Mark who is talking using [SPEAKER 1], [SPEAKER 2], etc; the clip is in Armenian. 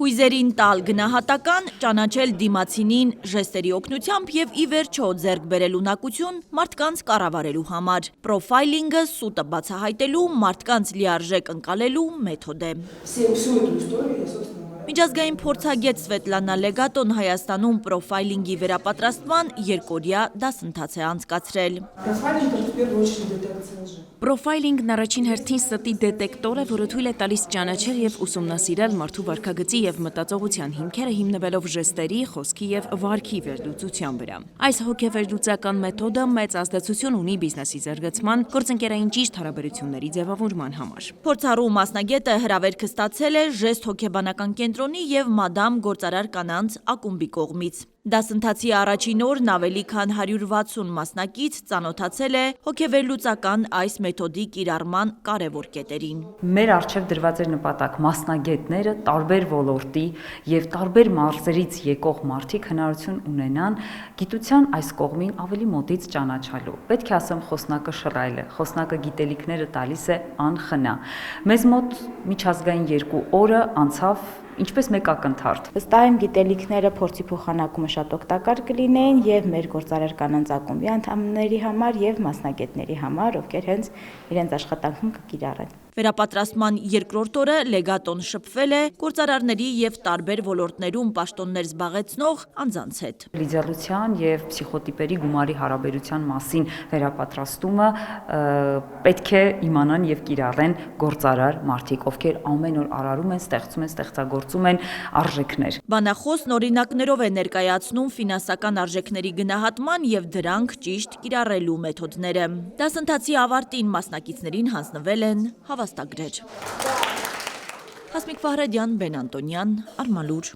[SPEAKER 1] Հույզերին տալ գնահատական, ճանաչել դիմացինին ժեստերի օգնությամբ և ի վերջո ձեռք բերել ունակություն մարդկանց կառավարելու համար։ Պրոֆայլինգը սուտը բացահայտելու, մարդկանց լիարժեք ընկալելու մեթոդ է։ Միջազգային փորձագետ Սվետլանա Լեգատոն Հայաստանում պրոֆայլինգի վերապատրաստման երկօրյա դասընթաց է անցկացրել։
[SPEAKER 2] Պրոֆայլինգն առաջին հերթին ստի դետեկտոր է, որը թույլ է տալիս ճանաչել և ուսումնասիրել մարդու վարքագծի և մտածողության հիմքերը հիմնվելով ժեստերի, խոսքի և վարքի վերլուծության վրա։ Այս հոգեվերլուծական մեթոդը մեծ ազդեցություն ունի բիզնեսի զարգացման, գործընկերային ճիշտ հարաբերությունների ձևավորման համար։
[SPEAKER 1] Փորձառու մասնագետը հրավերքը ստացել է Ժեստ հոգեբանական կենտրոնի և Մադամ գործարար կանանց ակումբի կողմից։ Դասընթացի առաջին օրն ավելի քան 160 մասնակից ծանոթացել է հոգեվերլուծական այս մեթոդի կիրառման կարևոր կետերին։
[SPEAKER 3] Մեր առջև դրված էր նպատակ մասնագետները տարբեր ոլորտի և տարբեր մարզերից եկող մարդիկ հնարավորություն ունենան գիտության այս կողմին ավելի մոտից ճանաչելու։ Պետք է ասեմ, խոսնակը շռայլ է, խոսնակը գիտելիքները տալիս է անխնա։ Մեզ մոտ միջազգային 2 օրը անցավ ինչպես մեկ ակնթարթ։
[SPEAKER 4] Վստահ եմ գիտելիքները փորձի փոխանակումը շատ օգտակար կլինեին եւ մեր գործարար կանանց ակումբի անդամների համար եւ մասնագետների համար, ովքեր հենց իրենց աշխատանքում կկիրառեն։
[SPEAKER 1] Վերապատրաստման երկրորդ օրը Լեգատոն շփվել է գործարարների և տարբեր ոլորտներում պաշտոններ զբաղեցնող անձանց հետ։
[SPEAKER 3] Լիդերության և փսիխոտիպերի գումարի հարաբերության մասին վերապատրաստումը պետք է իմանան և կիրառեն գործարար մարդիկ, ովքեր ամեն օր արարում են, ստեղծում են, ստեղծագործում են արժեքներ։
[SPEAKER 1] Բանախոսն օրինակներով է ներկայացնում ֆինանսական արժեքների գնահատման և դրանք ճիշտ կիրառելու մեթոդները։ Դասընթացի ավարտին մասնակիցներին հանձնվել են հավաստագրեր։ Հասմիկ Ֆահրադյան, Բեն Անտոնյան, Արմալուր։